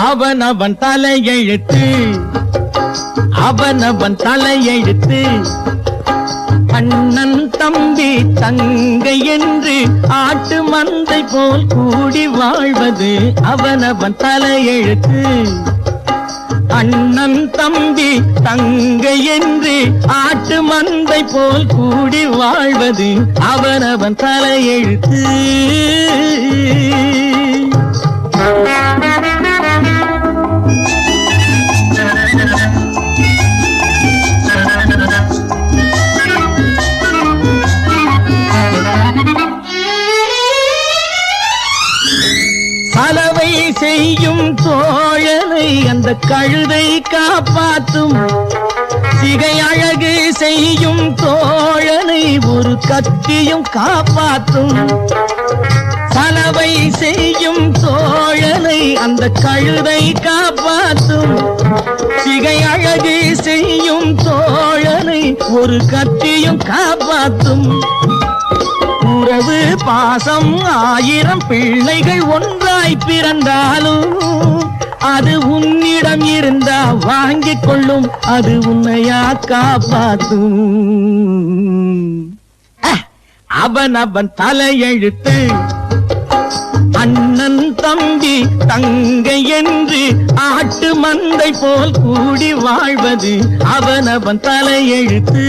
அவனவன் தலையெழுத்து அவனவன் தலையெழுத்து அண்ணன் தம்பி தங்கை என்று ஆட்டு மந்தை போல் கூடி வாழ்வது அவனவன் தலையெழுத்து அண்ணன் தம்பி தங்கை என்று ஆட்டு மந்தை போல் கூடி வாழ்வது அவனவன் தலையெழுத்து சலவை செய்யும் தோழனை அந்த கழுதை காப்பாற்றும் சிகை அழகு செய்யும் தோழனை ஒரு கத்தியும் காப்பாற்றும் சலவை செய்யும் தோழனை அந்த கழுதை காப்பாற்றும் சிகை அழகு செய்யும் தோழனை ஒரு கத்தியும் காப்பாற்றும் உறவு பாசம் 1000 பிள்ளைகள் ஒன்றாய் பிறந்தாலும் அது உன்னிடம் இருந்தா வாங்கிக் கொள்ளும் அது உன்னையா காப்பாற்றும் அவனவன் தலையெழுத்து அண்ணன் தம்பி தங்கை என்று ஆட்டு மந்தை போல் கூடி வாழ்வது அவனவன் தலையெழுத்து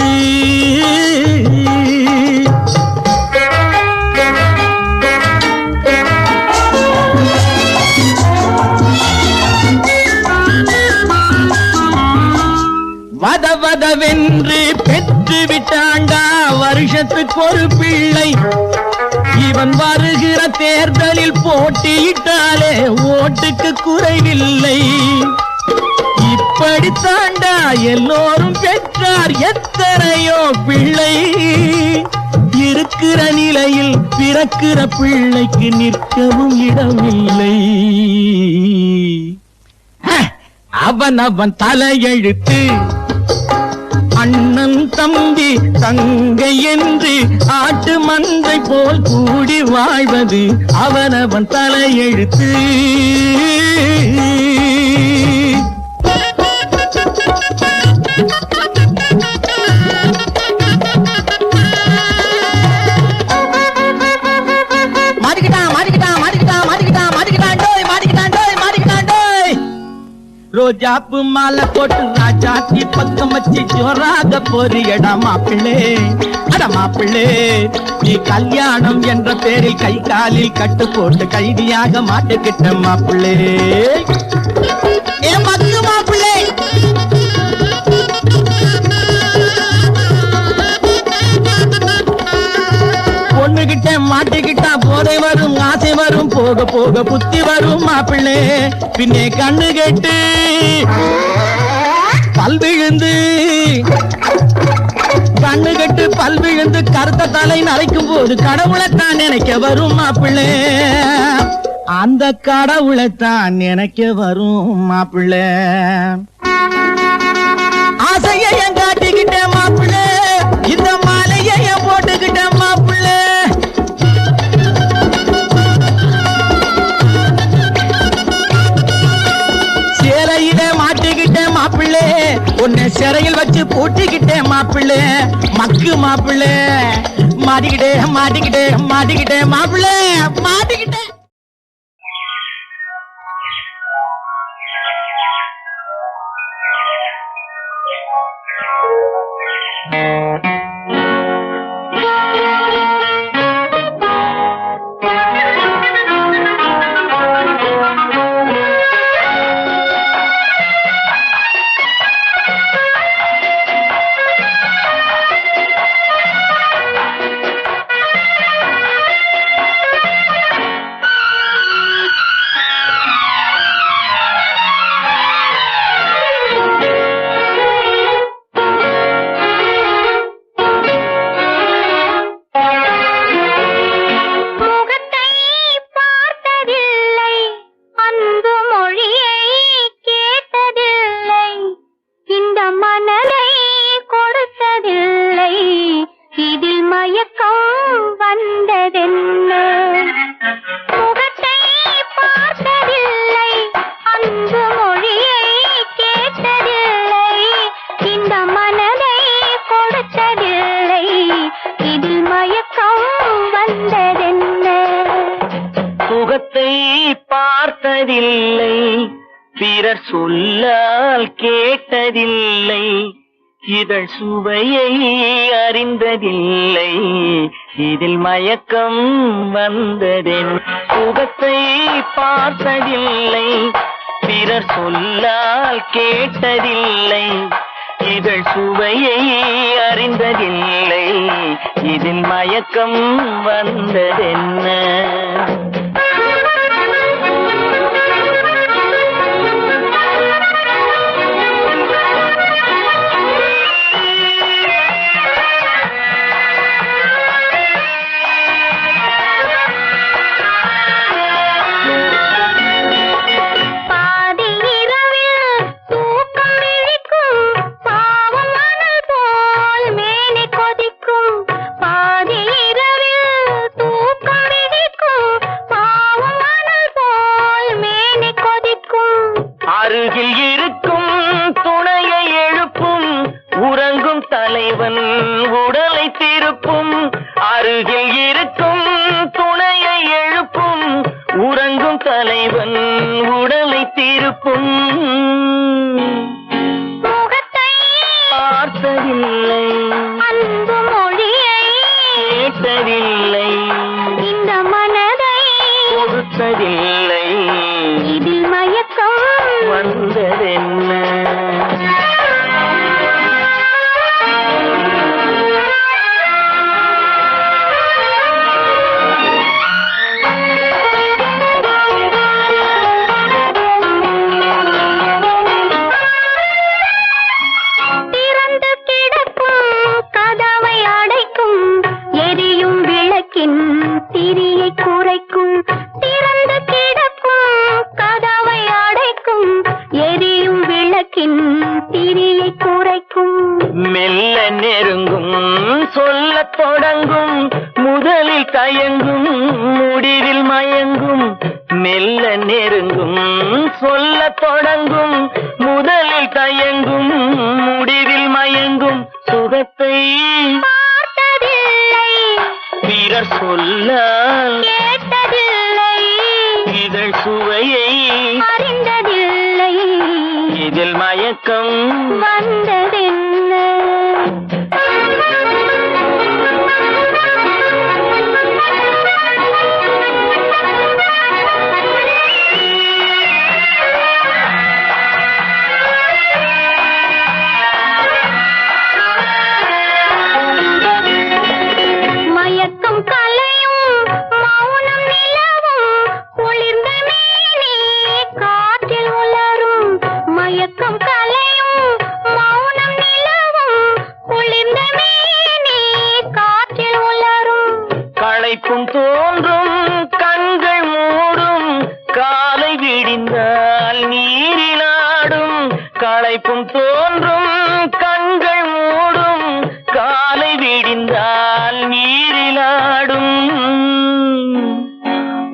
வதவதவென்று பெற்று விட்டாண்டா வருஷத்துக்கு ஒரு பிள்ளை இவன் வருகிற தேர்தலில் போட்டியிட்டாலே ஓட்டுக்கு குறைவில்லை இப்படித்தாண்டா எல்லோரும் பெற்றார் எத்தனையோ பிள்ளை இருக்கிற நிலையில் பிறக்கிற பிள்ளைக்கு நிற்கவும் இடமில்லை அவனவன் தலையெழுத்து அண்ணன் தம்பி தங்கை என்று ஆட்டு மந்தை போல் கூடி வாழ்வது அவனவன் தலையெழுத்து ரோஜாப்பு மாலை போட்டு ராஜாத்தி பக்கம் வச்சு ஜோராக போறியடா மாப்பிள்ளே அட மாப்பிள்ளே நீ கல்யாணம் என்ற பேரில் கை காலில் கட்டு போட்டு கைதியாக மாட்டுக்கிட்ட மாப்பிள்ளே ஏன் மக்கு மாப்பிள்ளே பொண்ணுகிட்ட மாட்டிக்கிட்டா போதை வரும் ஆசை வரும் போக போக புத்தி வரும் மாப்பிள்ளே பின்னே கண்ணு கெட்டு பல் விழுந்து கண்ணு கெட்டு பல் விழுந்து கருத்த தலை நரைக்கும் போது கடவுளைத்தான் நினைக்க வரும் மாப்பிள்ளே அந்த கடவுளைத்தான் நினைக்க வரும் மாப்பிள்ளே ஆசைய என் காட்டிக்கிட்ட மாப்பிள்ளே இந்த மாலைய என் போட்டுக்கிட்ட மாப்பிள்ளே சேலையில மாட்டிக்கிட்டேன் மாப்பிள்ளே உன்னை சிறையில் வச்சு பூட்டிக்கிட்டேன் மாப்பிள்ளே மக்கு மாப்பிள்ளே மாட்டிக்கிட்டேன் மாட்டிக்கிட்டேன் மாட்டிக்கிட்டேன் மாப்பிள்ளே மாட்டிக்கிட்டேன் பார்த்ததில்லை, பிறர் சொல்லால் கேட்டதில்லை, இதழ் சுவையை அறிந்ததில்லை, இதில் மயக்கம் வந்ததென் சுகத்தை பார்த்ததில்லை, பிறர் சொல்லால் கேட்டதில்லை, இதழ் சுவையை அறிந்ததில்லை, இதில் மயக்கம் வந்ததென்ன. அருகில் இருக்கும் துணையை எழுப்பும் உறங்கும் தலைவன் உடலை திருப்பும், அருகில் இருக்கும் துணையை எழுப்பும் உறங்கும் தலைவன் உடலை திருப்பும். முகத்தை பார்த்ததில்லை, அன்பு மொழியை கேட்டதில்லை, இந்த மனதை கொடுத்ததில்லை, இதில் மயக்கம் வந்ததென்ன. திறந்து கிடக்கும் கதவை அடைக்கும் எரியும் விளக்கின் திரியை குறைக்கும், திறந்து கிடக்கும் கதவை அடைக்கும் எரியும் விளக்கின் திரியை குறைக்கும். மெல்ல நெருங்கும் சொல்லத் தொடங்கும் முதலில் தயங்கும் முடிவில் மயங்கும், மெல்ல நெருங்கும் சொல்லத் தொடங்கும் முதலில் தயங்கும் முடிவில் மயங்கும், சுகத்தை பார்த்ததில்லை, பிறர் சொல்லால் கேட்டதில்லை, இதழ் சுவையை அறிந்ததில்லை, இதில் மயக்கம் வந்ததென்ன. மயக்கம் கலையும் மௌனம் நிலவும் குளிர்ந்த மேனி காற்றில் உலரும், மயக்கம் கலையும் மௌனம் நிலவும் குளிர்ந்த மேனி காற்றில் உலரும். களைப்பும் தோன்றும் கண்கள் மூடும் காலை விடிந்தால் நீரிலாடும், களைப்பும் தோன்றும் கண்கள் மூடும் காலை விடிந்தால் நீரிலாடும்.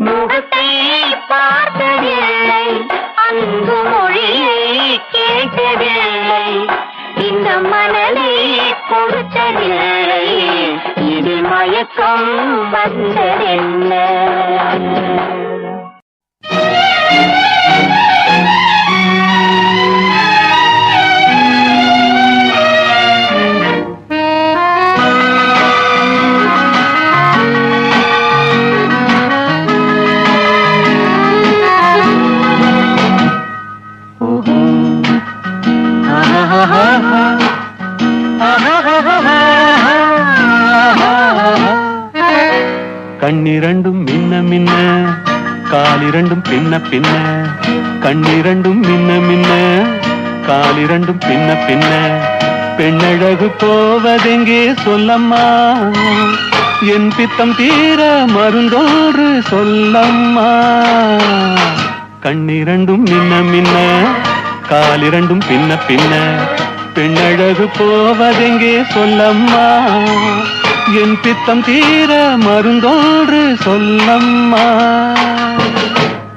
முகத்தை பார்த்ததில்லை, அன்பு மொழியை கேட்டதில்லை, இந்த மனதை கொடுத்ததில்லை, இது மயக்கம் வந்ததென்ன. கண்ணிரண்டும் மின்ன மின்ன காலிரண்டும் பின்ன பின்ன, கண்ணிரண்டும் மின்ன மின்ன காலிரண்டும் பின்ன பின்ன, பெண்ணழகு போவதெங்கே சொல்லம்மா, என் பித்தம் தீர மருந்தோறு சொல்லம்மா. கண்ணிரண்டும் மின்ன மின்ன காலிரண்டும் பின்ன பின்ன, பெண்ணழகு போவதெங்கே சொல்லம்மா, என் பித்தம் தீர மருந்தோன்று சொல்லம்மா.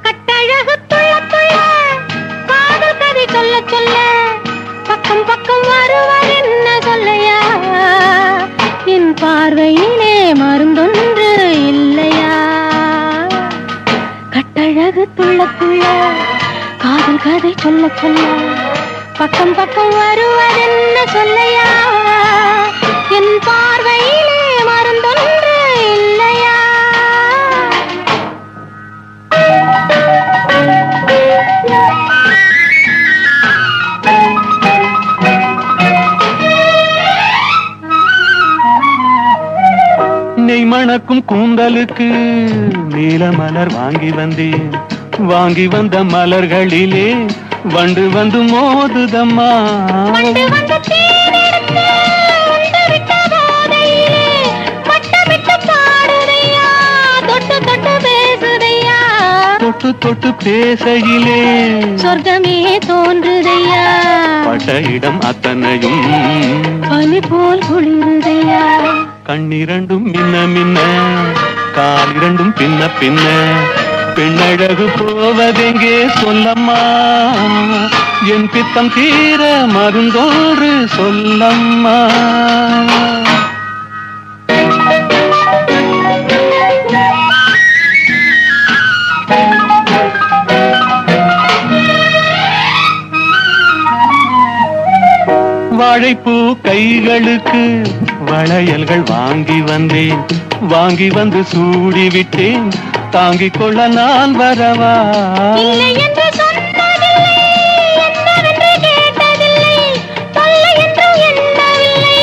கட்டழகு துள்ள துள்ள காதல் கதை சொல்ல சொல்ல, பக்கம் பக்கம் வருவார் என்ன சொல்லையா, என் பார்வையிலே மருந்தொன்று இல்லையா. கட்டழகு துள்ள துள்ள கதை சொல்ல சொல்ல பக்கம் பக்கம் வருவதென்ன சொல்லையா என் பார்வையிலே மருந்தொன்று இல்லையா நெய் மணக்கும் கூந்தலுக்கு நீல மலர் வாங்கி வந்தேன் வாங்கி வந்த மலர்களிலே வண்டு வந்து மோதுதம்மா வண்டு வந்து தேனெடுத்து உண்டு விட்ட போதையிலே வட்டமிட்டு பாடுதையா தொட்டு தொட்டு பேசுதையா தொட்டு தொட்டு பேசையிலே சொர்க்கமே தோன்றுதையா பட்ட இடம் அத்தனையும் பனி போல் குளிருதையா கண்ணிரண்டும் மின்ன மின்ன காலிரண்டும் பின்ன பின்ன பெண்ணழகு போவதெங்கே சொல்லம்மா என் பித்தம் தீர மருந்தோறு சொல்லம்மா வாழைப்பூ கைகளுக்கு வளையல்கள் வாங்கி வந்தேன் வாங்கி வந்து சூடி விட்டேன் தாங்கிக் கொள்ள நான் வரவா இல்லை என்று சொன்னதில்லை என்னவென்று கேட்டதில்லை தொல்லை என்று எண்ணவில்லை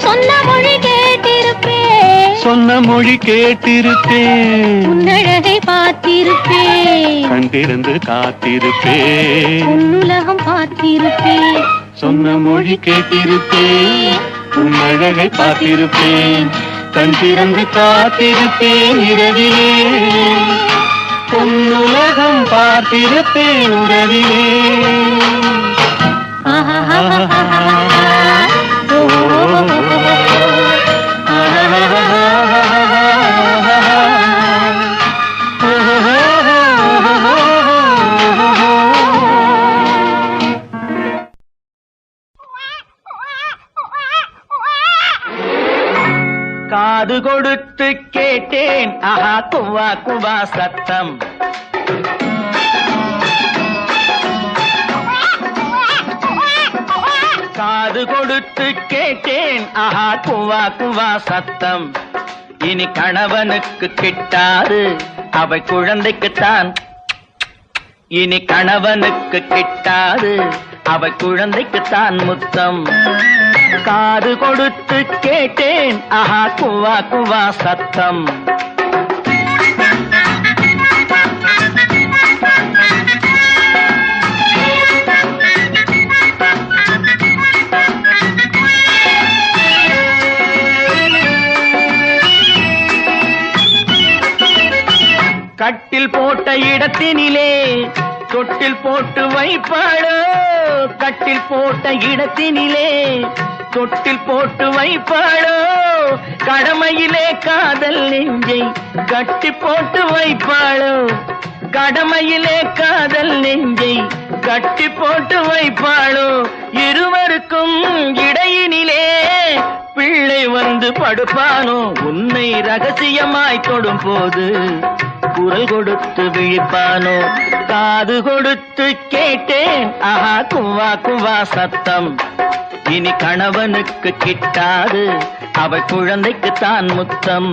சொன்ன மொழி கேட்டிருப்பேன் சொன்ன மொழி கேட்டிருப்பேன் உன்னழகை பார்த்திருப்பேன் கண்டிருந்து காத்திருப்பேன் உன்னுலகம் பார்த்திருப்பேன் சொன்ன மொழி கேட்டிருப்பேன் உன்னழகை பார்த்திருப்பேன் கண் திறந்து காத்திருப்பேன் இரவிலே பொன்னுலகம் பார்த்திருப்பேன் உறவிலே காது கொடுத்து கேட்டேன் ஆஹா குவா குவா சத்தம் காது கொடுத்து கேட்டேன் ஆஹா குவா குவா சத்தம் இனி கணவனுக்கு கிட்டாது அவை குழந்தைக்குத்தான் இனி கணவனுக்கு கிட்டாது அவை குழந்தைக்குத்தான் முத்தம் காது கொடுத்து கேட்டேன் ஆஹா குவா குவா சத்தம் கட்டில் போட்ட இடத்தினிலே தொட்டில் போட்டு வைப்பாளோ கட்டில் போட்ட இடத்தினிலே தொட்டில் போட்டு வைப்பாளோ கடமையிலே காதல் நெஞ்சை கட்டி போட்டு வைப்பாளோ கடமையிலே காதல் நெஞ்சை கட்டி போட்டு வைப்பாளோ இருவருக்கும் இடையினிலே பிள்ளை வந்து படுப்பானோ உன்னை ரகசியமாய் தொடும் போது குரல் கொடுத்து விழிப்பானோ காது கொடுத்து கேட்டேன் ஆஹா குவா குவா சத்தம் இனி கணவனுக்கு கிட்டாது அவள் குழந்தைக்குத்தான் முத்தம்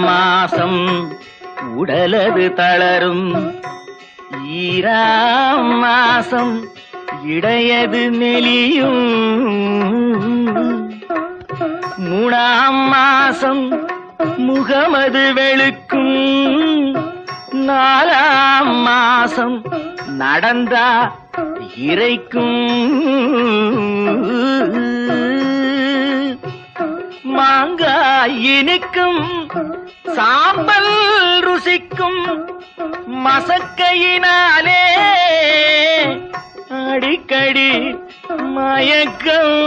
மாசம் உடலது தளரும் ஈராம் மாசம் இடையது நெளியும் மூணாம் மாசம் முகமது வெளுக்கும் நாலாம் மாசம் நடந்தா இறைக்கும் மாங்காய் இனிக்கும் சாம்பல் ருசிக்கும் மசக்கையினாலே அடிக்கடி மயக்கம்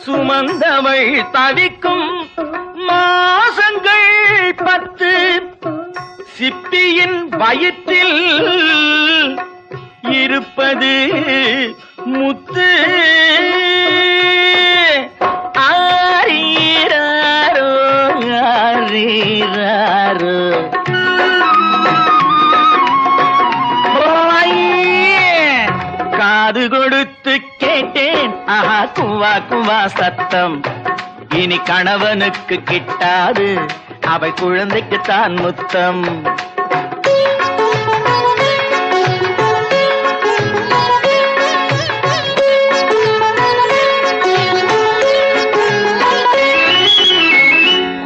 சுமந்தவள் தவிக்கும் மாசங்கள் 10 சிப்பியின் வயிற்றில் இருப்பது முத்து ஆரீராரோ ஆரீராரோ காது கொடுத்து கேட்டேன் ஆஹா குவா குவா சத்தம் இனி கணவனுக்கு கிட்டாது அவை குழந்தைக்குத்தான் முத்தம்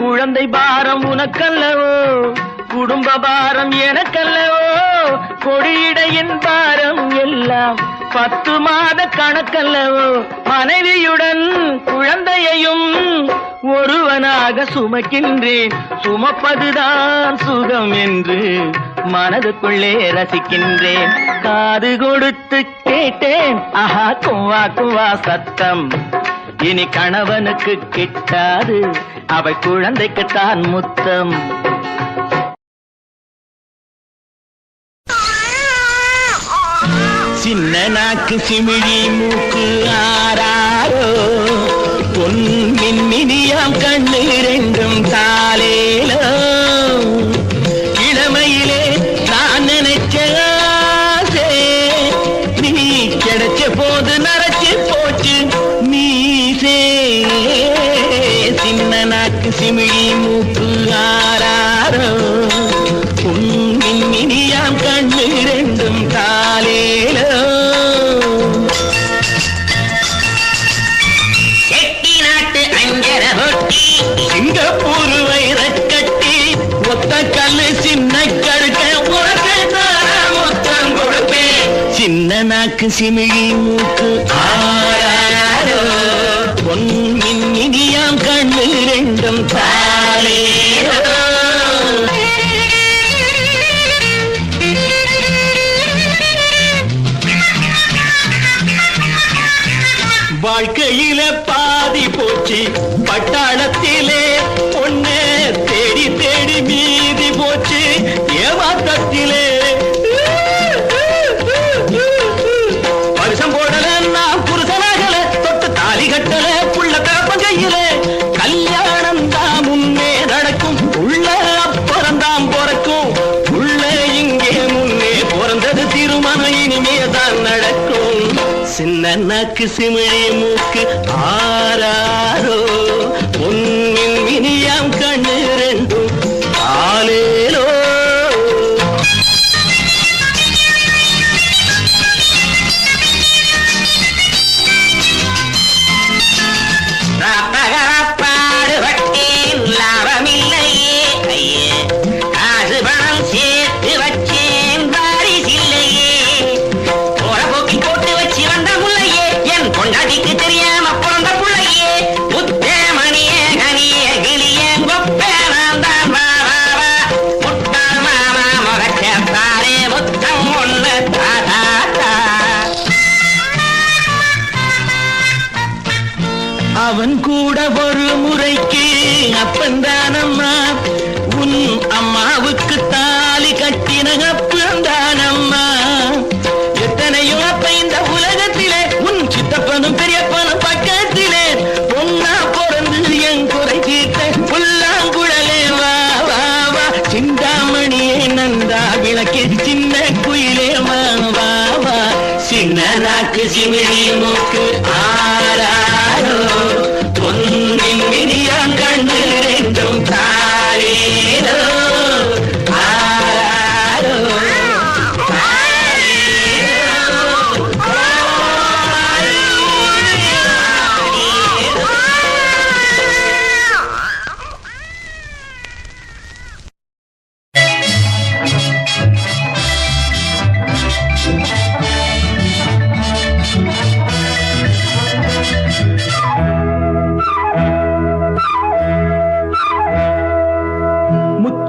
குழந்தை பாரம் உனக்கல்லவோ குடும்ப பாரம் எனக்கல்லவோ கொடியிடையின் பாரம் எல்லாம் 10 மாத கணக்கல்லவோ மனைவியுடன் குழந்தையையும் ஒருவனாக சுமக்கின்றேன் சுமப்பதுதான் சுகம் என்று மனதுக்குள்ளே ரசிக்கின்றேன் காது கொடுத்து கேட்டேன் ஆஹா குவா குவா சத்தம் இனி கணவனுக்கு கிட்டாது அவை குழந்தைக்குத்தான் முத்தம் சின்ன நாக்கு சிமிழி மூக்கு ஆராரோ பொன்னின் மினியாம் கண்ணு 2 தாலேலோ இளமையிலே நான் நினைச்ச ஆசை நீ கிடைச்ச போது நரைச்சு போச்சு மீசே சின்ன நாக்கு சிமிழி மூக்கு ஆராரோ பொன்னின் மினியாம் கண்ணு 2 தாலேலோ சிங்கப்பூர் வைரக்கட்டி ஒத்த கல்லு சின்ன கடுக்க முத்தம் கொடுப்பேன் சின்ன நாக்கு சிமிழி மூக்கு ஆராரோ பொன்னின் இனியாம் கண்ணு 2 தாலேலோ வாழ்க்கையில பாதி போச்சு பட்டாளத்திலே பொண்ணு தேடி தேடி மீதி போச்சு ஏமாத்தத்திலே வருஷம் போடல நான் புருஷனாகல தொட்டு தாலி கட்டல புள்ள தரப்பன் கையில கல்யாணம் தான் முன்னே நடக்கும் உள்ள அப்புறம் தான் பிறக்கும் உள்ள இங்கே முன்னே பிறந்தது திருமணம் இனிமே தான் நடக்கும் சின்ன நாக்கு சிமிழி மூக்கு ஆராரோ பொன்னின் மினியாம் கண்ணு 2 தாலேலோ பாடுபட்டேன் லாபமில்லையே ஐயே காசு பணம் சேர்த்து வச்சேன் வாரிசில்லையே போக்கி போட்டு வச்சு வந்த முல்லையே என் பொண்டாட்டிக்கு தெரியாம பிறந்த புள்ளையே முத்தே மணியே கனியே கிளியே கொப்பேனான் தான் முட்டாள் மாமா முகச்சேத்தாரே முத்தம் ஒண்ணு தாத்தா அவன் கூட ஒரு முறைக்கு அப்பந்தானம்மா உன் அம்மாவுக்கு தாலி கட்டின அப்பந்தானம்மா எத்தனையோ அப்ப இந்த உலகத்திலே உன் சித்தப்பனும் பெரியப்பனும் பக்கத்திலே பொண்ணா பிறந்து என் குறை தீர்த்த புல்லாங்குழலே வா வா வா சிந்தாமணியே நந்தா விளக்கே சின்ன குயிலே வா வா வா சின்ன நாக்கு சிமிழி மூக்கு ஆராரோ பொன்னின் மினியாம் கண்ணு 2 தாலேலோ ஆராரோ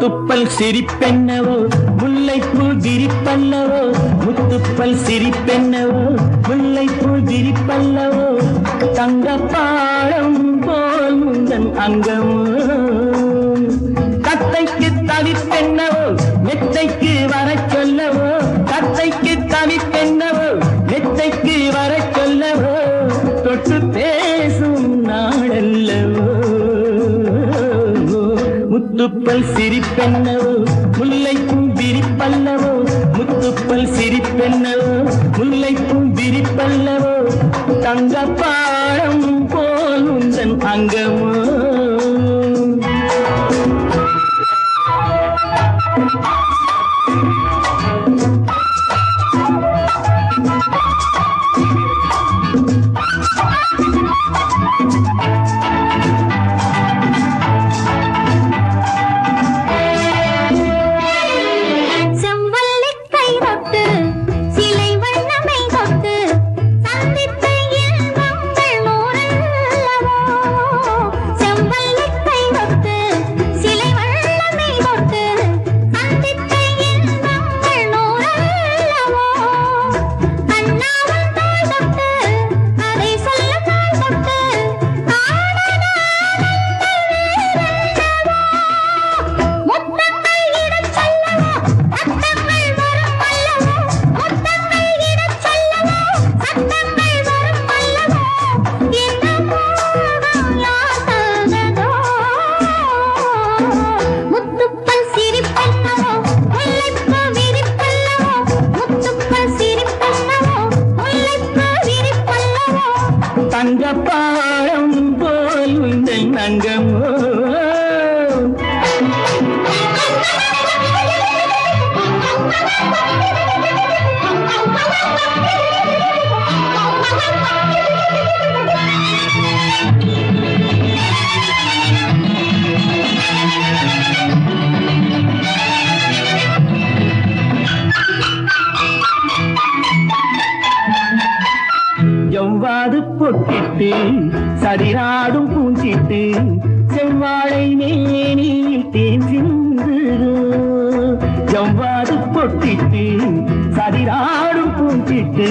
முத்துப்பல் சிரிப்பென்னவோ முல்லைப்பூ விரிப்பல்லவோ முத்துப்பல் சிரிப்பென்னவோ முல்லைப்பூ விரிப்பல்லவோ தங்கப்பாடம் போல் முந்தன் அங்கமோ தத்தைக்கு தவிப்பென்னவோ மெத்தைக்கு வர சொல்லவோ தத்தைக்கு தவிப்பென்னவோ மெத்தைக்கு வர சொல்லவோ தொட்டு பேசும் நாடல்லவோ முத்துப்பல் சிரிப்பென்னவோ முல்லைப்பூ விரிப்பல்லவோ முத்துப்பல் சிரிப்பென்னவோ முல்லைப்பூ விரிப்பல்லவோ தங்கப்பாடம் போல் உந்தன் அங்கமோ தங்கப்பாடம் போல் உந்தன் அங்கமோ எவ்வாது பொட்டிட்டு சதிராடும் பூஞ்சிட்டு செவ்வாழை மேனியில் தேன் சிந்து எவ்வாது பொட்டிட்டு சதிராடும் பூஞ்சிட்டு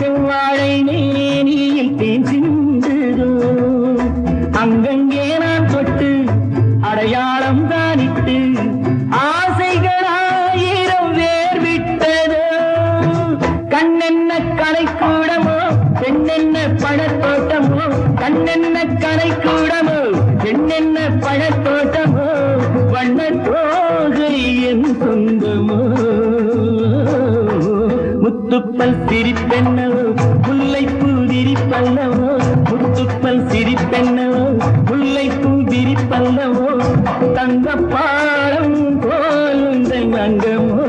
செவ்வாழை மேனியில் தேன் சிந்து அங்கங்கே நான் தொட்டு அடையாளம் தானிட்டு ஆசைகளாயிரம் வேர் விட்டதோ கண்ணென்ன கலைக்கூடமோ பெண்ணென்ன பழத்தோட்டமோ கண்ணென்ன கலைக்கூடமோ பெண்ணென்ன பழத்தோட்டமோ வண்ண தோகை என் சொந்தமோ முத்துப்பல் சிரிப்பென்னவோ முல்லைப்பூ விரிப்பல்லவோ முத்துப்பல் சிரிப்பென்னவோ முல்லைப்பூ விரிப்பல்லவோ தங்கப்பாடம் போல் உந்தன் அங்கமோ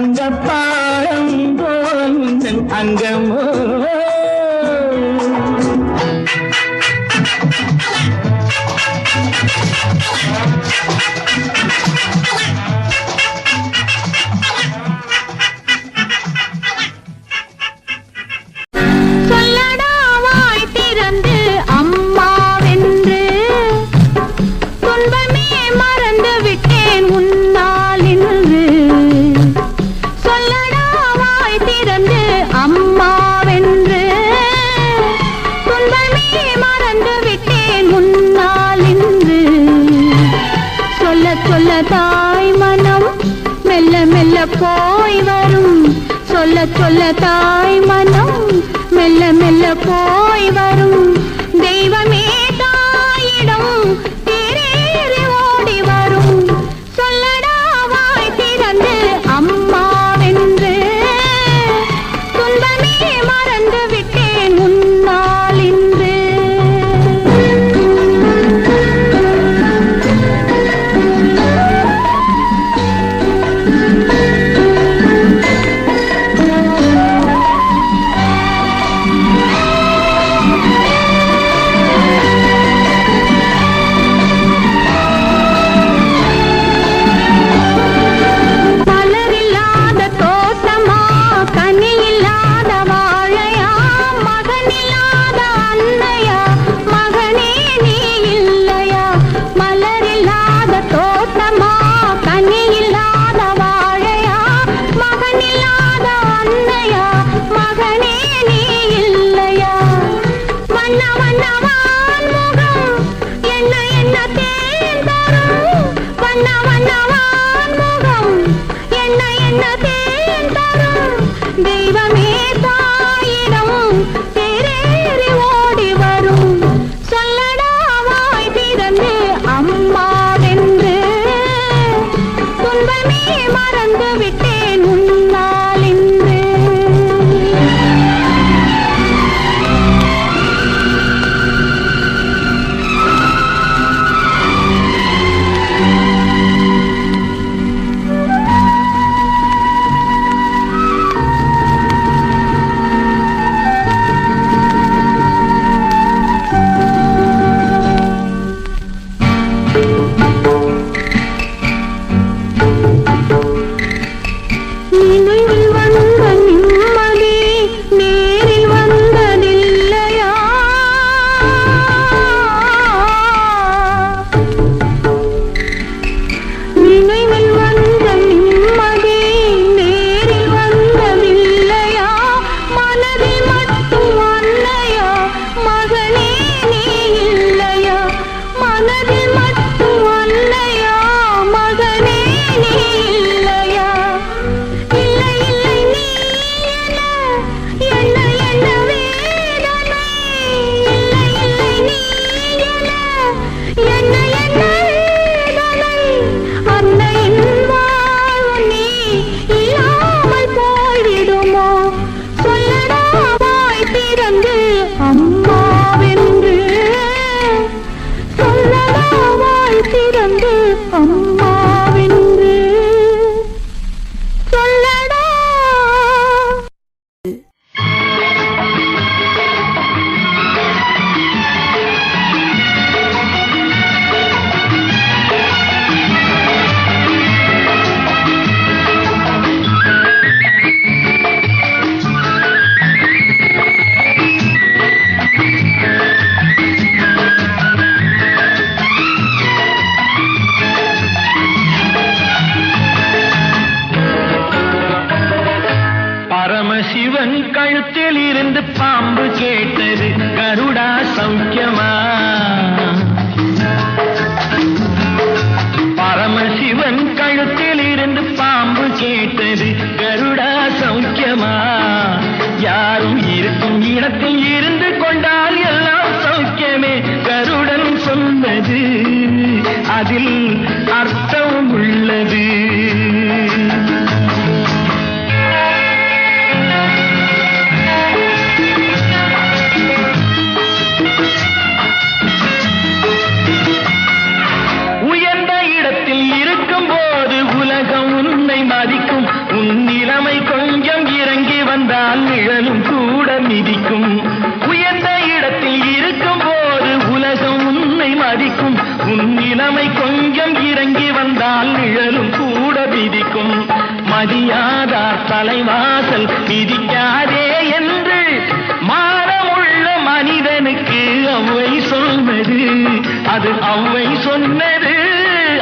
தங்கப்பாடம் போல் உந்தன் அங்கமோ சொல்லடா வாய் திறந்து சொல்ல தாய் மனம் மெல்ல மெல்ல போய் வரும் தெய்வமே தாயிடம் தேரேறி ஓடி வரும் சொல்லடா வாய் திறந்து அம்மாவென்று துன்பமே மறந்து விட்டேன் முன்னால் இன்று தெய்வமே தாயிடம் தேரேறி ஓடி வரும் சொல்லடா வாய் திறந்து அம்மாவென்று துன்பமே மறந்து விட்டேன் முன்னால் இன்று நினைவில் வந்த நிம்மதி நேரில் வந்ததில்லையா நினைவில் வந்த நிம்மதி நேரில் வந்ததில்லையா மனதில் மட்டும் அன்னையா மகனே நீ இல்லையா மனதில் மட்டும் அன்னையா மகனே நீ இல்லையா இல்லை இல்லை நீ என்ன என்ன வேதனை இல்லை இல்லை நீ என்ன என்ன வேதனை அன்னையின் வாழ்வு நீ இல்லாமல் போய்விடுமோ சொல்லடா வாய் திறந்து அம்மாவென்று சொல்லடா வாய் திறந்து அம்மாவென்று சொல்லடா பரமசிவன் கழுத்தில் இருந்து பாம்பு கேட்டது கருடா சௌக்கியமா பரமசிவன் கழுத்தில் இருந்து பாம்பு கேட்டது கருடா சௌக்கியமா யாரும் இருக்கும் இடத்தில் இருந்து கொண்டால் எல்லாம் சௌக்கியமே கருடன் சொன்னது அதில் அர்த்தம் உள்ளது உயர்ந்த இடத்தில் இருக்கும் போது உலகம் உன்னை மதிக்கும் உன் நிலைமை கொஞ்சம் இறங்கி வந்தால் நிழலும் கூட மிதிக்கும் உயர்ந்த இடத்தில் இருக்கும் போது உலகம் உன்னை மதிக்கும் உன் நிலைமை கொஞ்சம் இறங்கி வந்தால் நிழலும் கூட மிதிக்கும் மதியாதார் தலைவாசல் மிதிக்காதே என்று மானமுள்ள மனிதனுக்கு அவ்வை சொன்னது அது அவ்வை சொன்னது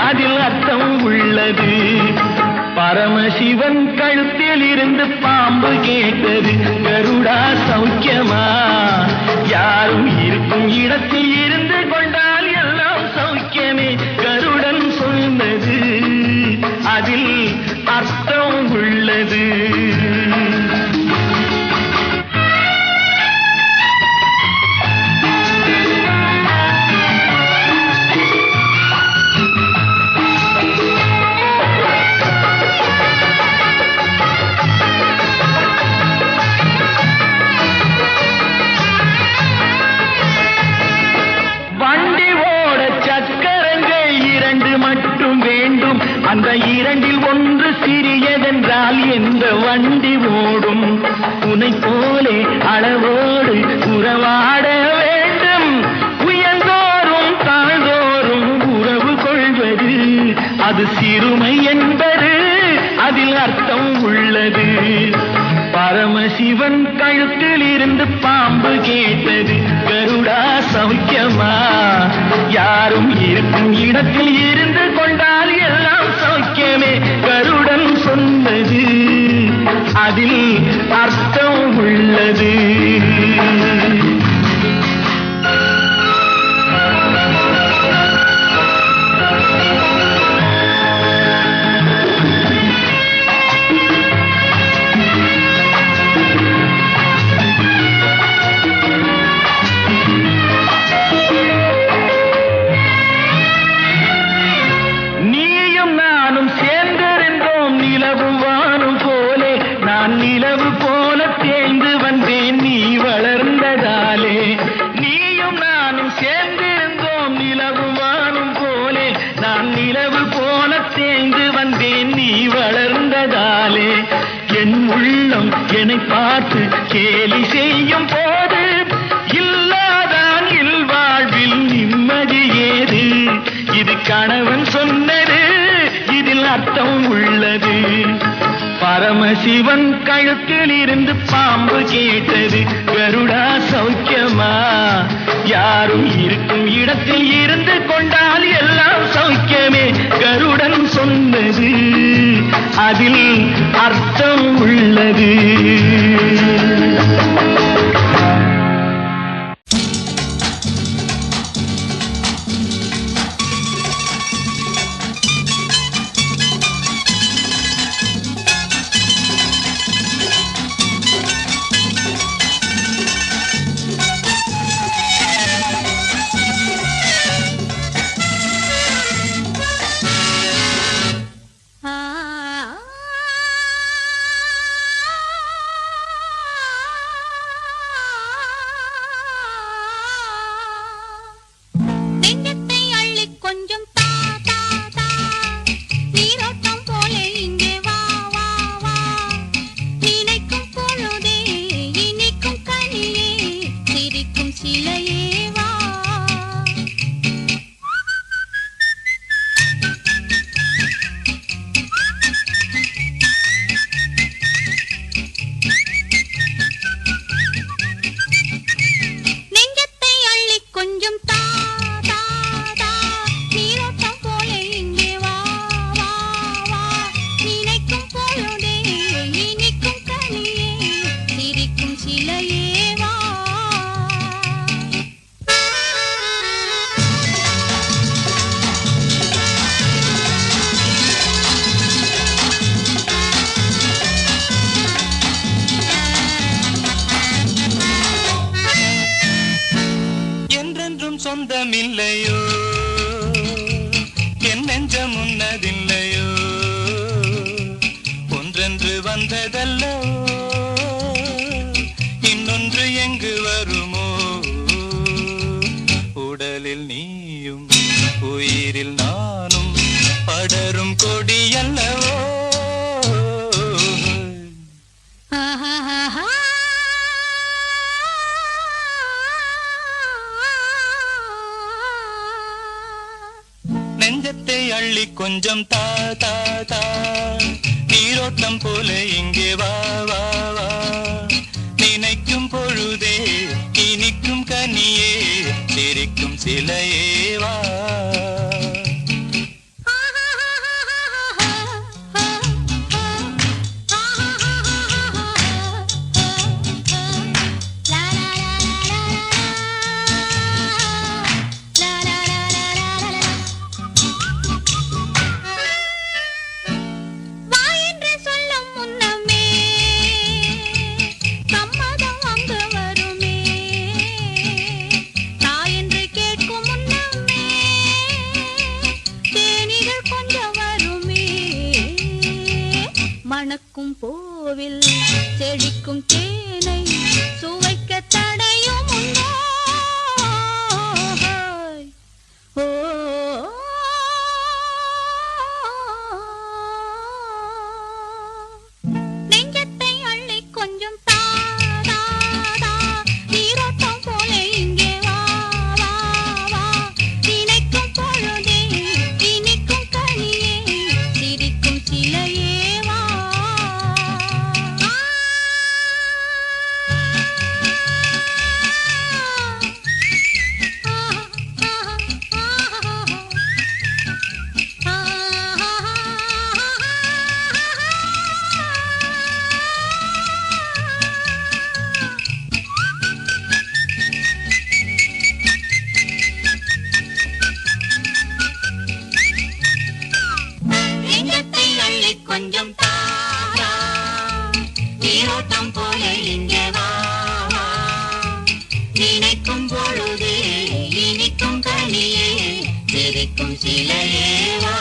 அதில் அர்த்தம் உள்ளது பரமசிவன் கழுத்தில் இருந்து பாம்பு கேட்டது கருடா சௌக்கியமா யாரும் இருக்கும் இடத்தில் இருந்து கொண்டால் எல்லாம் சௌக்கியமே கருடன் சொன்னது அதில் அர்த்தம் உள்ளது இந்த வண்டி ஓடும் உனை போலே அளவோடு உறவாட வேண்டும். உயர்ந்தோறும் தாழ்ந்தோறும் உறவு கொள்வது அது சிறுமை என்பது அதில் அர்த்தம் உள்ளது. பரமசிவன் கழுத்தில் இருந்து பாம்பு கேட்டது, கருடா சௌக்கியமா? யாரும் இருக்கும் இடத்தில் இருந்து கொண்டால் எல்லாம் சௌக்கியமே. கருடன் சொன்னது அதில் அர்த்தம் உள்ளது. என்னை பார்த்து கேலி செய்யும் போது இல்லாதான் இல்வாழ்வில் நிம்மதி ஏது? இது கணவன் சொன்னது, இதில் அர்த்தம் உள்ளது. பரமசிவன் கழுத்தில் இருந்து பாம்பு கேட்டது, கருடா சௌக்கியமா? யாரும் இருக்கும் இடத்தில் இருந்து கொண்டால் எல்லாம் சௌக்கியமே. கருடன் சொன்னது அதில் அர்த்தம் உள்ளது. சொந்தமில்லையோ என் நெஞ்சம் உன்னதில்லையோ ஒன்றென்று வந்ததல்லோ இன்னொன்று எங்கு வருமோ உடலில் நீயும் உயிரில் நானும் படரும் கொடியல்லவோ நெஞ்சத்தை அள்ளி கொஞ்சம் தா தா தா நீரோட்டம் போல இங்கே வா வா வா நினைக்கும் பொழுதே இனிக்கும் கனியே சிரிக்கும் சிலையே வா மணக்கும் பூவில் செழிக்கும் தேனை சுவைக்க தடையும் உண்டோ ஓ நீரோட்டம் போல இங்கே வா வா. நினைக்கும் பொழுதே இனிக்கும் கனியே சிரிக்கும் சிலையே வா.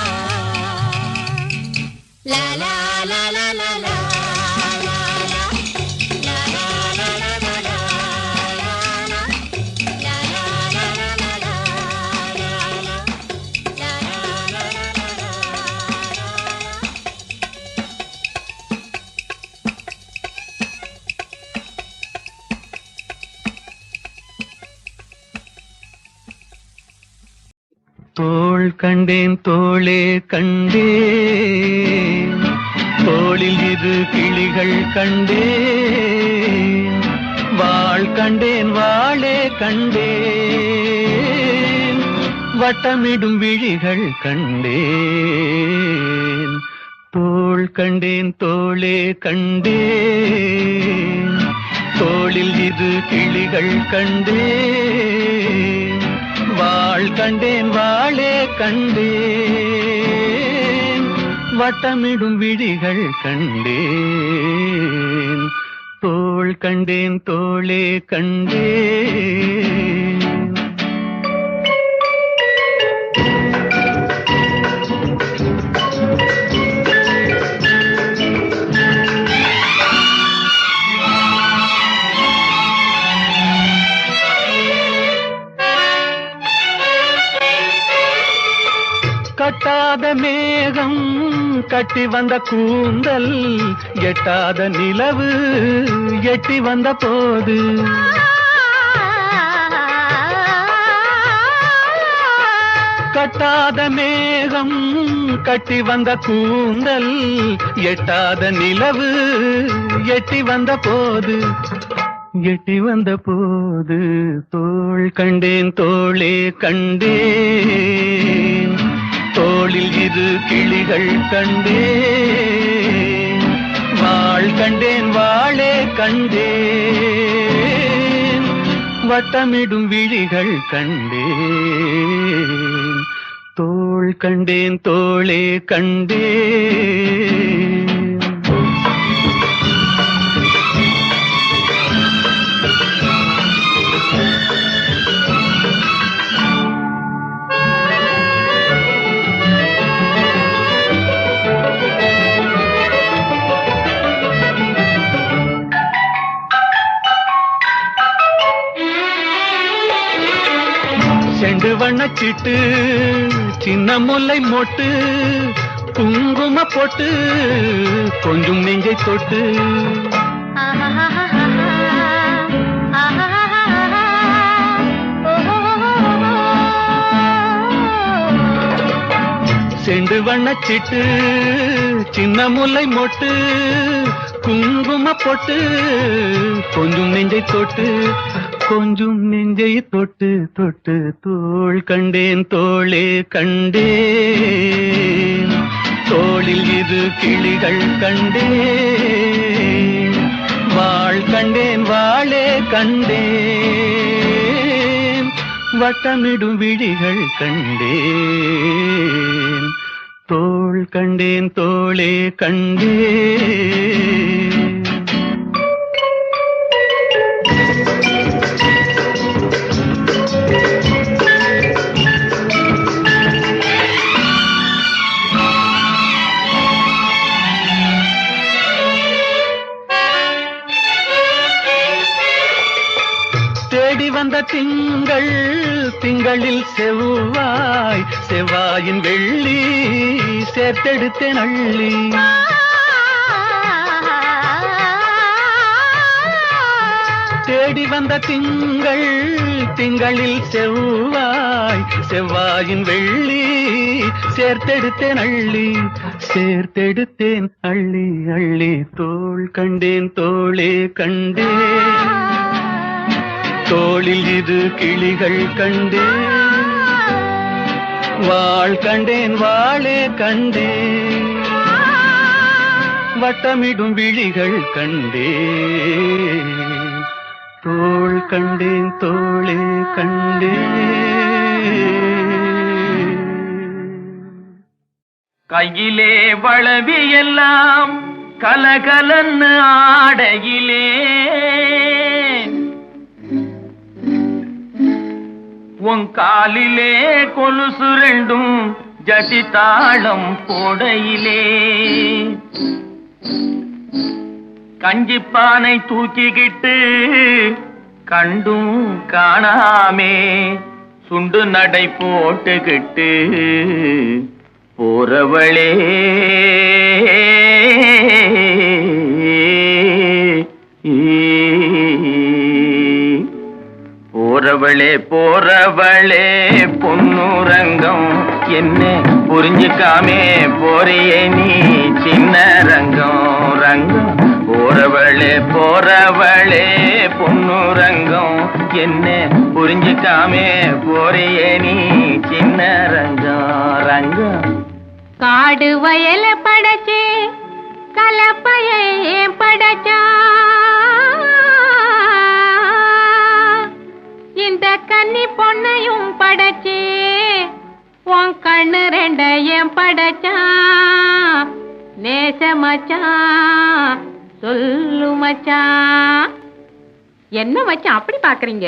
லா லா லா லா லா லா. தோள் கண்டேன் தோளே கண்டேன், தோளில் இரு கிளிகள் கண்டேன், வாள் கண்டேன் வாளே கண்டேன், வட்டமிடும் விழிகள் கண்டேன். தோள் கண்டேன் தோளே கண்டேன், தோளில் இரு கிளிகள் கண்டேன், வாள் கண்டேன் வாளே கண்டேன், வட்டமிடும் விழிகள் கண்டேன். தோள் கண்டேன் தோளே கண்டேன். கட்டாத மேகம் கட்டி வந்த கூந்தல், எட்டாத நிலவு எட்டி வந்த போது, கட்டாத மேகம் கட்டி வந்த கூந்தல், எட்டாத நிலவு எட்டி வந்த போது, எட்டி வந்த போது, தோள் கண்டேன் தோளே கண்டேன், தோளில் இரு கிளிகள் கண்டேன், வாள் கண்டேன் வாளே கண்டேன், வட்டமிடும் விழிகள் கண்டேன். தோள் கண்டேன் தோளே கண்டேன். செண்டு வண்ணச்சிட்டு சின்ன முல்லை மொட்டு, குங்கும போட்டு கொஞ்சம் நெஞ்சை தொட்டு, செண்டு வண்ணச்சிட்டு சின்ன முல்லை மொட்டு, குங்கும போட்டு கொஞ்சம் நெஞ்சை தொட்டு, கொஞ்சம் நெஞ்சை தொட்டு தொட்டு, தோள் கண்டேன் தோளே கண்டேன், தோளில் இரு கிளிகள் கண்டேன், வாள் கண்டேன் வாளே கண்டேன், வட்டமிடும் விழிகள் கண்டேன். தோள் கண்டேன் தோளே கண்டேன். தேடி வந்த திங்கள், திங்களில் செவ்வாய், செவ்வாயின் வெள்ளி சேர்த்தெடுத்தேன் அள்ளி, தேடி வந்த திங்கள், திங்களில் செவ்வாய், செவ்வாயின் வெள்ளி சேர்த்தெடுத்தேன் அள்ளி, சேர்த்தெடுத்தேன் அள்ளி அள்ளி. தோள் கண்டேன் தோளே கண்டேன், தோளில் இரு கிளிகள் கண்டேன், வாள் கண்டேன் வாளே கண்டேன், வட்டமிடும் விழிகள் கண்டேன். தோள் கண்டேன் தோளே கண்டேன். கையிலே வளவி எல்லாம் கலகலன்னு ஆடையிலே உன் காலிலே கொலுசு ரெண்டும் ஜதி தாளம் போடையிலே கஞ்சிப்பானை தூக்கிக்கிட்டு கண்டும் காணாமே சுண்டு நடை போட்டுக்கிட்டு போறவளே போறவளே போறவளே பொன்னுரங்கம் என்ன புரிஞ்சுக்காமே போறியே நீ சின்ன ரங்கம் ரங்கம் போறவளே போறவளே பொன்னுரங்கம் என்ன புரிஞ்சுக்காமே போறியே நீ சின்ன ரங்கம் ரங்கம் காடு வயல படைச்சே கலப்பையே படைச்சா இந்த கன்னி பொண்ணையும் படைச்சே உன் கண்ணு ரெண்டையும் படைச்சா நேச மச்சான் சொல்லு மச்சான். என்ன மச்சான் அப்படி பாக்குறீங்க?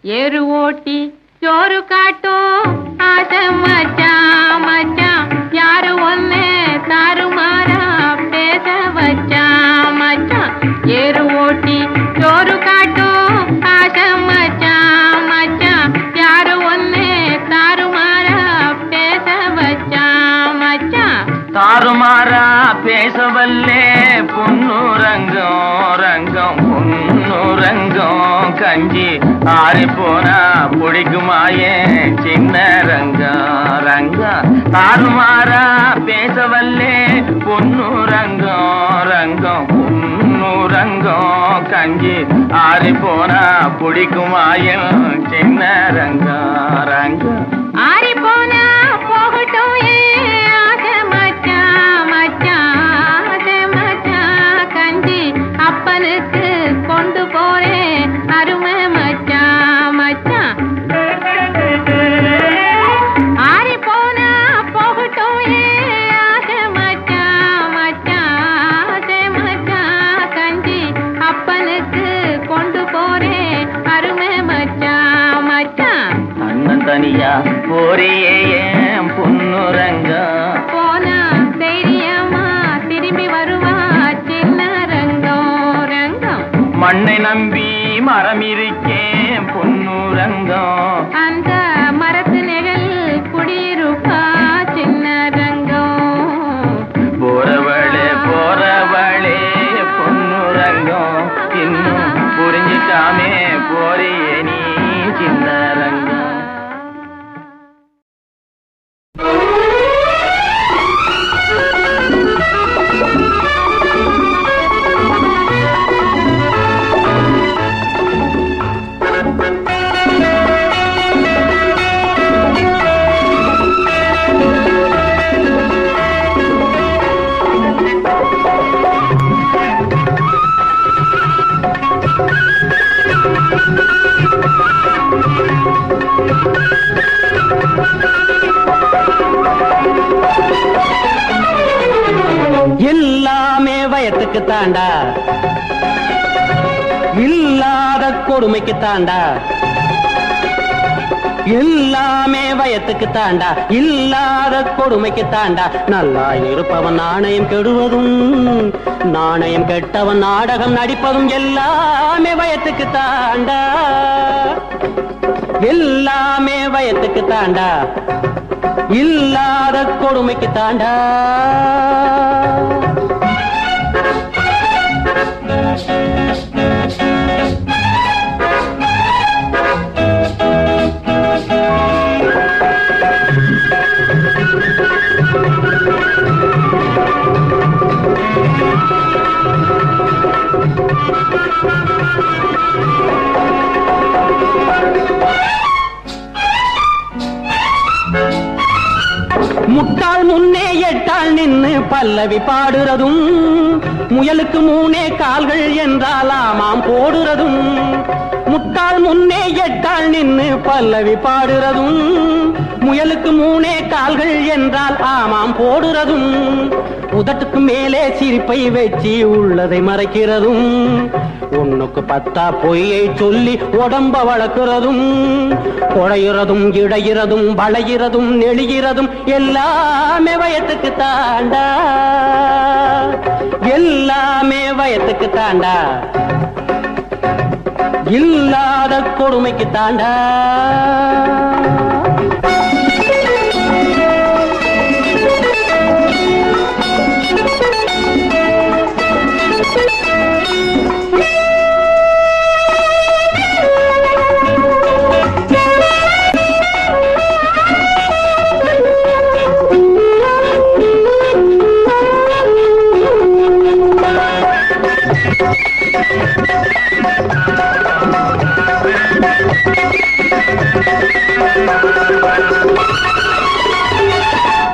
ஏறு ஓட்டி சோறு காட்டும் ஆசை மச்சான் மச்சான் யாரு ஒன்னு தாறுமாறா பேச வச்சான் மச்சான். ஏறு ஓட்டி சோறு காட்டும் ஆசை மச்சான் மச்சான் யாரு ஒன்னு தாறுமாறா பேச வச்சான் மச்சான். தாறுமாறா பேசவல்லே பொன்னுரங்கம் ரங்கம் பொன்னுரங்கம் கஞ்சி ஆறி போனா பிடிக்குமாயே சின்ன ரங்கம் ரங்கம். தாறுமாறா பேசவல்லே பொன்னுரங்கம் ரங்கம் பொன்னுரங்கம் கஞ்சி ஆறி போனா பிடிக்குமாயே சின்ன ரங்கம் ரங்கம். ஆறி போனா போகட்டும் அப்பனுக்கு கொண்டு போறேன் அருமை மச்சான் மச்சான். ஆறி போனா போகட்டும் ஆசை மச்சான் மச்சான் மச்சான் கஞ்சி அப்பனுக்கு கொண்டு போறேன் அருமை மச்சான் மச்சான். அண்ணன் தனியா போறியே ஏன் பொன்னுரங்கம் போனா தைரியமா திரும்பி வருவா சின்ன ரங்கம் ரங்கம். மண்ணை நம்பி மரம் இருக்கேன் பொன்னுரங்கம் அந்த மரத்து நிழல் குடியிருப்பா சின்ன ரங்கம். போறவளே போறவளே பொன்னுரங்கம் இன்னும் புரிஞ்சுக்காமே போறியே நீ சின்ன ரங்கம். எல்லாமே வயத்துக்கு தாண்டா இல்லாத கொடுமைக்கு தாண்டா. எல்லாமே வயத்துக்கு தாண்டா இல்லாத கொடுமைக்கு தாண்டா. நல்லா இருப்பவன் நாணயம் கெடுவதும் நாணயம் கெட்டவன் நாடகம் நடிப்பதும் எல்லாமே வயத்துக்கு தாண்டா. எல்லாமே வயத்துக்கு தாண்டா இல்லாத கொடுமைக்கு தாண்டா. முட்டாள் முன்னே எட்டாள் நின்னு பல்லவி பாடுறதும் முயலுக்கு மூணே கால்கள் என்றால் ஆமாம் போடுறதும் முட்டாள் முன்னே எட்டாள் நின்னு பல்லவி பாடுறதும் முயலுக்கு 3 கால்கள் என்றால் ஆமாம் போடுறதும் உதட்டுக்கு மேலே சிரிப்பை வச்சு உள்ளதை மறைக்கிறதும் 1க்கு 10 பொய்யை சொல்லி உடம்ப வளர்க்கிறதும் குழையிறதும் இடையிறதும் வளையிறதும் நெளிகிறதும் எல்லாமே வயத்துக்கு தாண்டா எல்லாமே வயத்துக்கு தாண்டா இல்லாத கொடுமைக்கு தாண்டா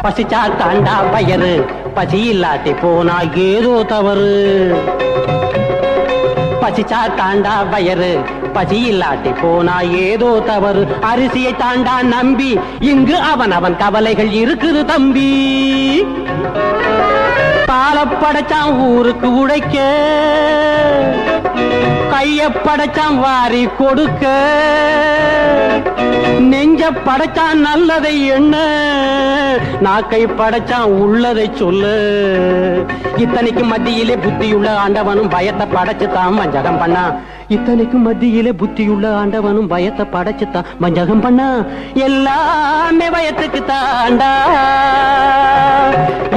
பசிச்சா தாண்டா வயறு பசி இல்லாட்டி போனா ஏதோ தவறு பசிச்சா தாண்டா வயறு பசி இல்லாட்டி போனா ஏதோ தவறு அரிசியை தாண்டா நம்பி இங்கு அவன் கவலைகள் இருக்குது தம்பி பாலை படைச்சான் ஊருக்கு உழைக்க கைய படைச்சான் வாரி கொடுக்க நெஞ்ச படைச்சான் நல்லதை எண்ண நாக்கை படைச்சான் உள்ளதை சொல்லு இத்தனைக்கு மத்தியிலே புத்தியுள்ள ஆண்டவனும் பயத்தை படைச்சுதான் வஞ்சகம் பண்ணா இத்தனைக்கு மத்தியிலே புத்தியுள்ள ஆண்டவனும் பயத்தை படைச்சுதான் வஞ்சகம் பண்ணா எல்லாமே பயத்துக்கு தாண்டா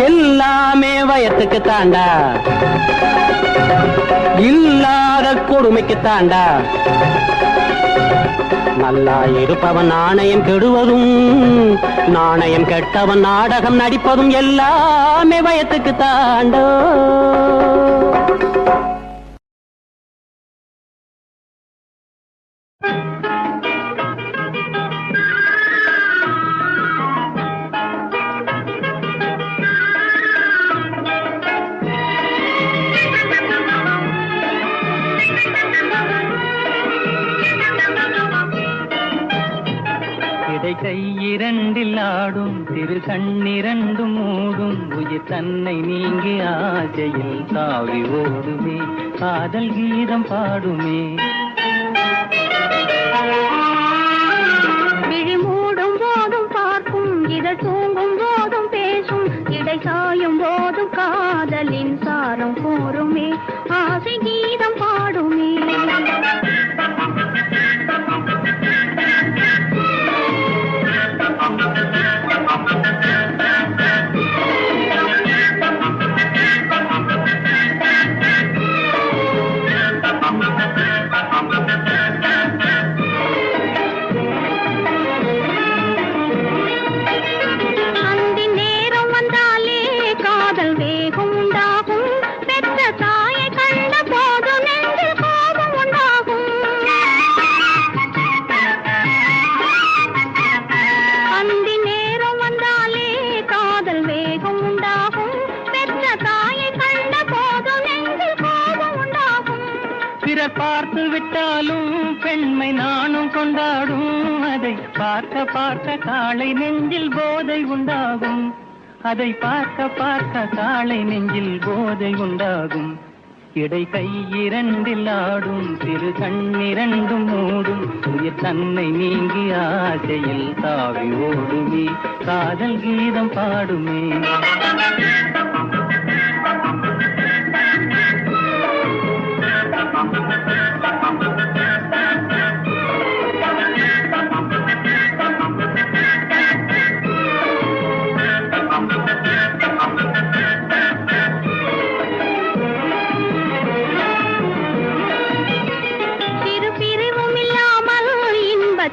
எல்லாமே பயத்துக்கு தாண்டா இல்லாத கொடுமைக்கு தாண்டா நல்லா இருப்பவன் நாணயம் கெடுவதும் நாணயம் கெட்டவன் நாடகம் நடிப்பதும் எல்லாமே பயத்துக்கு தாண்டோ கை இரண்டில் ஆடும் திரு கண்ணிரண்டும் மூடும் உயிர் தன்னை நீங்கி ஆசையில் தாவி ஓடுமே காதல் கீதம் பாடுமே விழி மூடும் போதும் பார்க்கும் இதழ் தூங்கும் போதும் பேசும் இடை சாயும் போதும் காதலின் சாரம் கூறுமே ஆசை கீதம் பாடுமே பார்த்து விட்டாலும் பெண்மை நானும் கொண்டாடும் அதை பார்க்க பார்க்க காளை நெஞ்சில் போதை உண்டாகும் அதை பார்க்க பார்க்க காளை நெஞ்சில் போதை உண்டாகும் இடை கை இரண்டில் ஆடும் திரு கண்ணிரண்டும் மூடும் உயிர் தன்னை நீங்கி ஆசையில் தாவி ஓடுமே காதல் கீதம் பாடுமே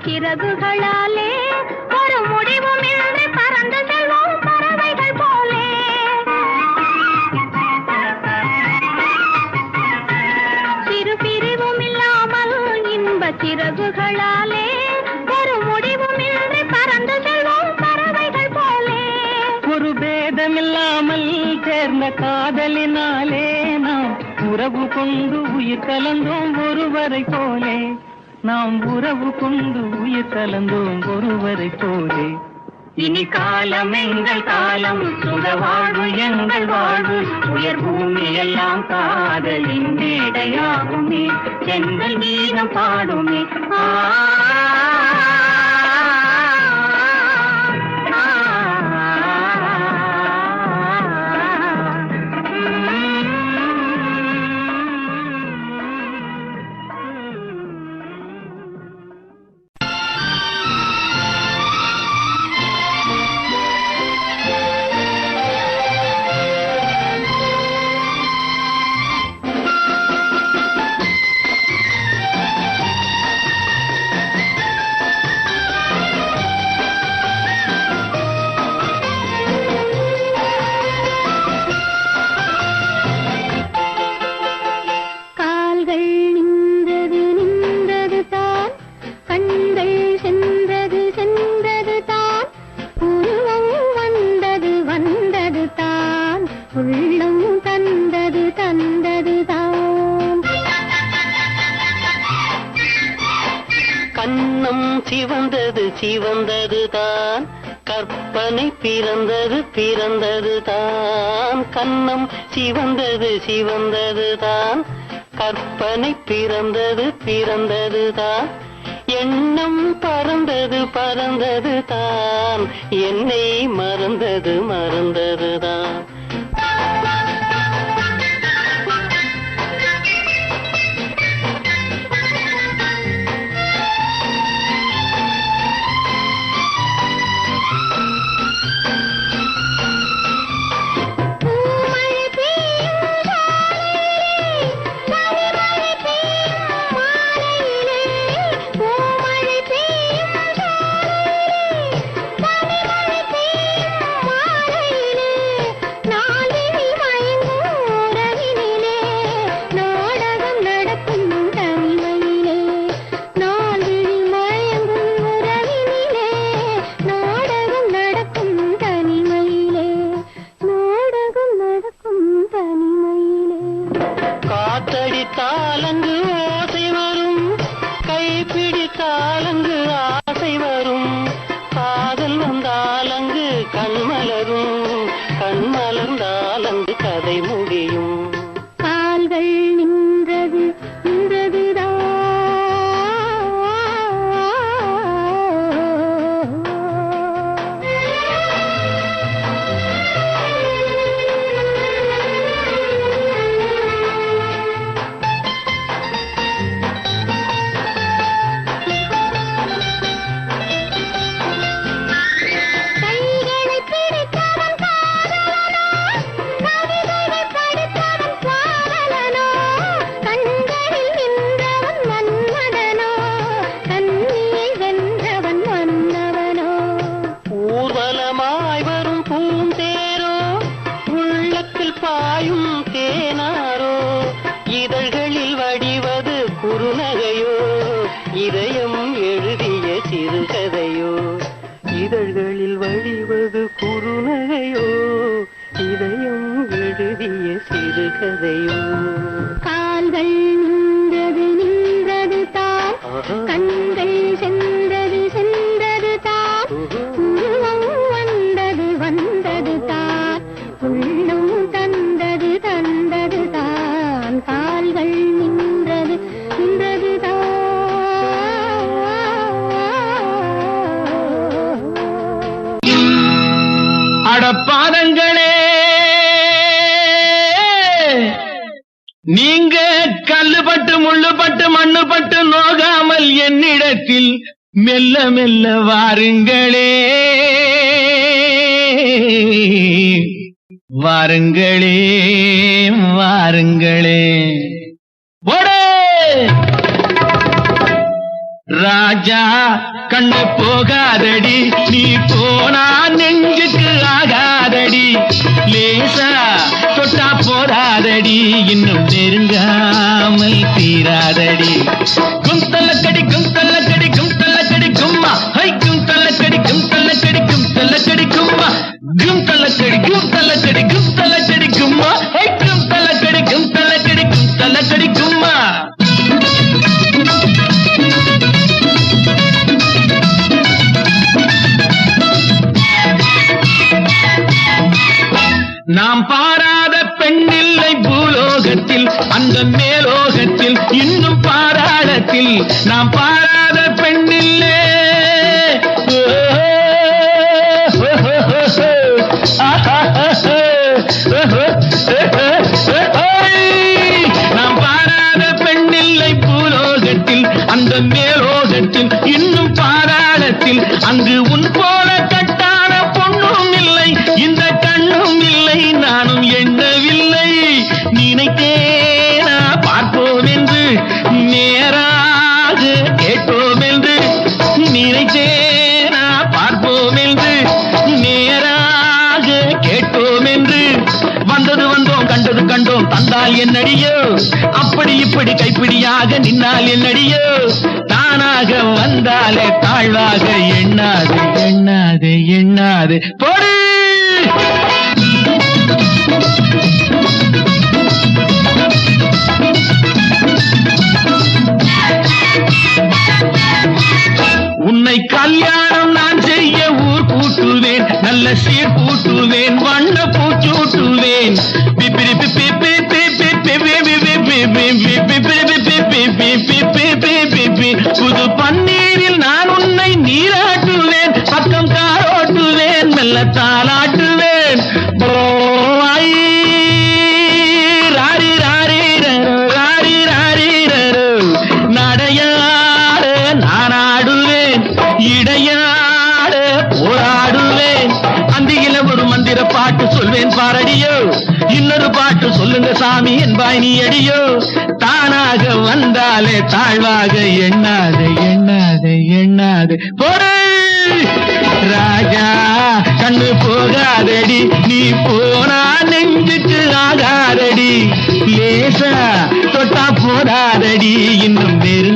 சிறகுகளாலே ஒரு முடிவும் இன்றி பறந்து செல்வோம் பறவைகள் போலே சிறு பிரிவும் இல்லாமல் இன்ப சிறகுகளாலே ஒரு முடிவும் இன்றி பறந்து செல்வோம் பறவைகள் போலே ஒரு பேதமில்லாமல் சேர்ந்த காதலினாலே நாம் உறவு கொண்டு உயிர் கலந்தோம் ஒருவரை போலே நாம் உறவு கொண்டு உயிர் கலந்தோம் ஒருவரை போலே. இனி காலம் எங்கள் காலம், சுக வாழ்வு எங்கள் வாழ்வு, உயர் பூமி எல்லாம் காதலின் மேடையாகுமே, செங்கல் கீதம் பாடுமே. சிவந்ததுதான் கற்பனை பிறந்ததுதான், கண்ணம் சிவந்ததுதான் கற்பனை பிறந்ததுதான், எண்ணம் பறந்ததுதான் என்னை மறந்ததுதான். பாதங்களே, நீங்க கல்லுபட்டு முள்ளுபட்டு மண்ணுபட்டு நோகாமல் என்னிடத்தில் மெல்ல மெல்ல வாருங்களே, வாருங்களே வாருங்களே. போடே ராஜா கண்ணு போகாதடி, நீ போனா நெஞ்சுக்கு ஆகாதடி, லேசா தொட்டா போராதடி, இன்னும் நெருங்காமல் தீராதடி. குந்தல்லக்கடி குந்தல்லக்கடி குந்தல்லக்கடி கும்மா, ஹை குந்தல்லக்கடி குந்தல்லக்கடி குந்தல்லக்கடி கும்மா, குந்தல்லக்கடி குந்தல்லக்கடி குந்தல்லக்கடி கும்மா, ஹை குந்தல்லக்கடி குந்தல்லக்கடி குந்தல்லக்கடி கும்மா. அந்த மேலோகத்தில் இன்னும் பாராளத்தில் நாம் பாராத பெண்ணில்லே. நாம் பாராத பெண்ணில்லை பூலோகத்தில் அந்த மேலோகத்தில் இன்னும் பாராளத்தில் அங்கு உன் போல கட்டான பொண்ணும் இல்லை இந்த கண்ணும் இல்லை நானும் எண்ணவில்லை. நினைத்தேனா பார்ப்போம் என்று நேராக கேட்போம் என்று நினைத்தேனா பார்ப்போம் என்று நேராக கேட்போம் என்று வந்தது வந்தோம் கண்டது கண்டோம் தந்தால் என்னடியோ அப்படி இப்படி கைப்பிடியாக நின்னால் என்னடியோ தானாக வந்தாலே தாழ்வாக எண்ணாது எண்ணாது எண்ணாது போடு. உன்னை கல்யாணம் நான் செய்ய ஊர் கூட்டுவேன் நல்ல சீர் கூட்டுவேன் வண்ண பூச்சூட்டுவேன் புது பன்னீரில் நான் உன்னை நீராட்டுவேன் பக்கம் காரோட்டுவேன் மெல்ல தாளாட்டுவேன். ராரி ராரி ராரி ராரி நடையாட நான் ஆடுவேன் இடையாட போராடுவேன். அந்தியில ஒரு மந்திர பாட்டு சொல்வேன் பாரடியோ இன்னொரு பாட்டு சொல்லுங்க சாமி என்பாய் நீ அடியோ தானாக வந்தாலே தாழ்வாக எண்ணாது எண்ணாது எண்ணாது போடு. ராஜா கண்ணு போகாதடி நீ போனா நெஞ்சுக்கு ஆகாதடி லேசா தொட்டா போடாதடி இன்னும் வேறு